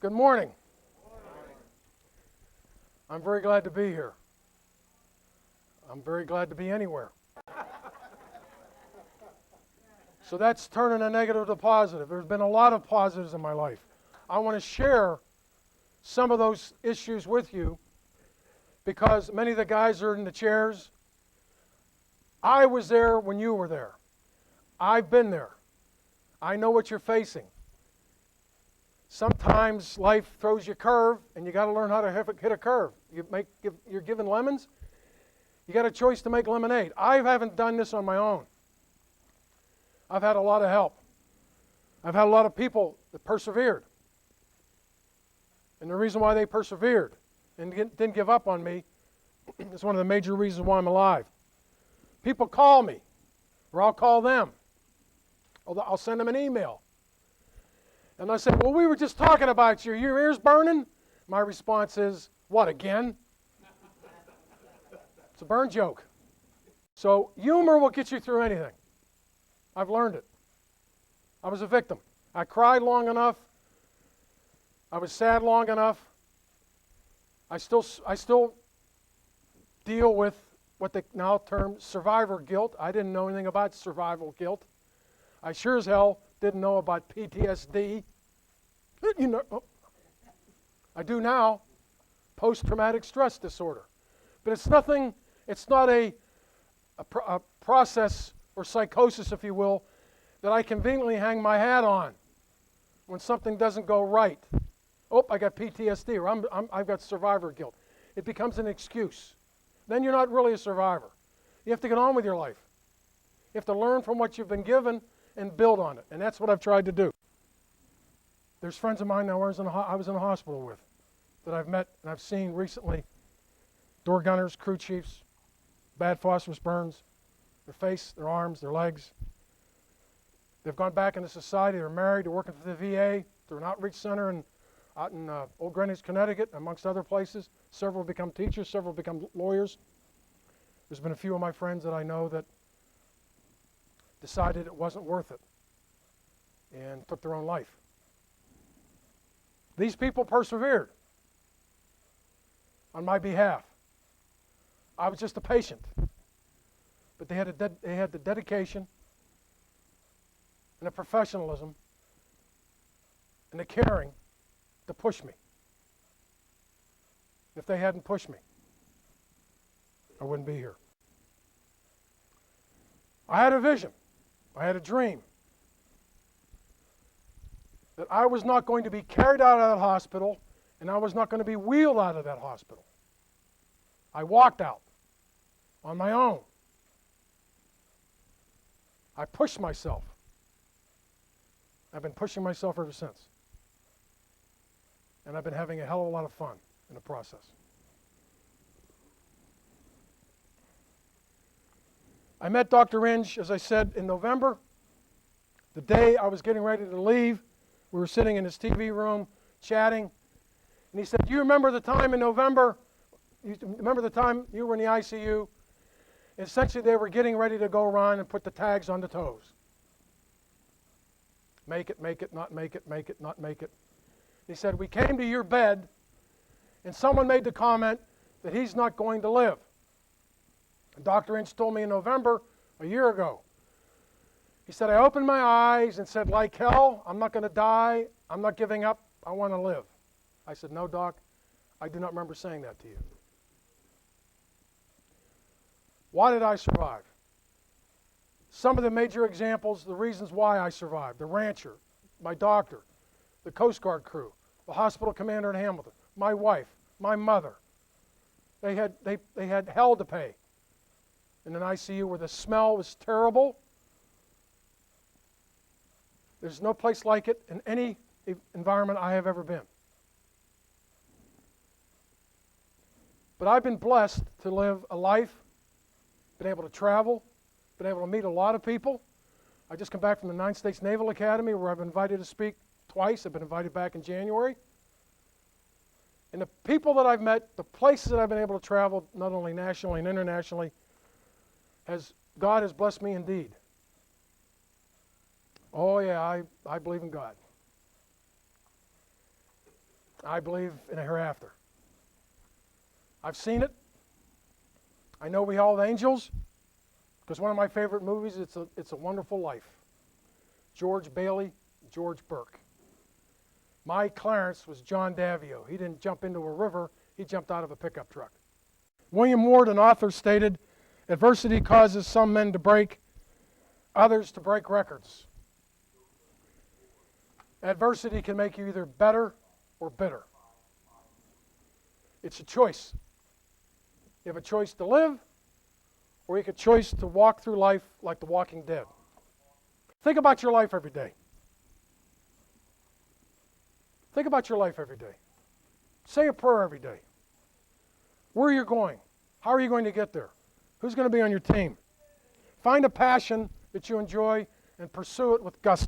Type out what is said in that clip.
Good morning. I'm very glad to be here. I'm very glad to be anywhere. So that's turning a negative to positive. There's been a lot of positives in my life. I want to share some of those issues with you because many of the guys are in the chairs. I was there when you were there. I've been there. I know what you're facing. Sometimes life throws you a curve, and you got to learn how to hit a curve. You're given lemons. You got a choice to make lemonade. I haven't done this on my own. I've had a lot of help. I've had a lot of people that persevered. And the reason why they persevered and didn't give up on me is one of the major reasons why I'm alive. People call me, or I'll call them. I'll send them an email. And I say, well, we were just talking about you. Your ears burning? My response is, what, again? It's a burn joke. So humor will get you through anything. I've learned it. I was a victim. I cried long enough. I was sad long enough. I still deal with what they now term survivor guilt. I didn't know anything about survival guilt. I sure as hell didn't know about PTSD. I do now, post-traumatic stress disorder. But it's not a process or psychosis, if you will, that I conveniently hang my hat on when something doesn't go right. Oh, I got PTSD, or I've got survivor guilt. It becomes an excuse. Then you're not really a survivor. You have to get on with your life. You have to learn from what you've been given and build on it. And that's what I've tried to do. There's friends of mine now I was in a hospital with that I've met and I've seen recently. Door gunners, crew chiefs, bad phosphorus burns, their face, their arms, their legs. They've gone back into society. They're married. They're working for the VA. They're an outreach center out in Old Greenwich, Connecticut, amongst other places. Several become teachers. Several become lawyers. There's been a few of my friends that I know that decided it wasn't worth it and took their own life. These people persevered on my behalf. I was just a patient. But they had the dedication and the professionalism and the caring to push me. If they hadn't pushed me, I wouldn't be here. I had a vision. I had a dream that I was not going to be carried out of that hospital and I was not going to be wheeled out of that hospital. I walked out on my own. I pushed myself. I've been pushing myself ever since. And I've been having a hell of a lot of fun in the process. I met Dr. Inge, as I said, in November. The day I was getting ready to leave, we were sitting in his TV room chatting. And he said, do you remember the time in November? You remember the time you were in the ICU? Essentially, they were getting ready to go around and put the tags on the toes. Make it, not make it, not make it. He said, we came to your bed, and someone made the comment that he's not going to live. And Dr. Inch told me in November, a year ago. He said, I opened my eyes and said, like hell, I'm not going to die. I'm not giving up. I want to live. I said, no, Doc, I do not remember saying that to you. Why did I survive? Some of the major examples, the reasons why I survived. The rancher, my doctor, the Coast Guard crew, the hospital commander in Hamilton, my wife, my mother. They had hell to pay in an ICU where the smell was terrible. There's no place like it in any environment I have ever been. But I've been blessed to live a life, been able to travel, been able to meet a lot of people. I just come back from the United States Naval Academy where I've been invited to speak twice. I've been invited back in January. And the people that I've met, the places that I've been able to travel, not only nationally and internationally, God has blessed me indeed. Oh yeah, I believe in God. I believe in a hereafter. I've seen it. I know we all have angels, because one of my favorite movies, It's a Wonderful Life. George Bailey, George Burke. My Clarence was John Davieau. He didn't jump into a river, he jumped out of a pickup truck. William Ward, an author, stated, adversity causes some men to break, others to break records. Adversity can make you either better or bitter. It's a choice. You have a choice to live, or you have a choice to walk through life like the walking dead. Think about your life every day. Think about your life every day. Say a prayer every day. Where are you going? How are you going to get there? Who's going to be on your team? Find a passion that you enjoy and pursue it with gusto.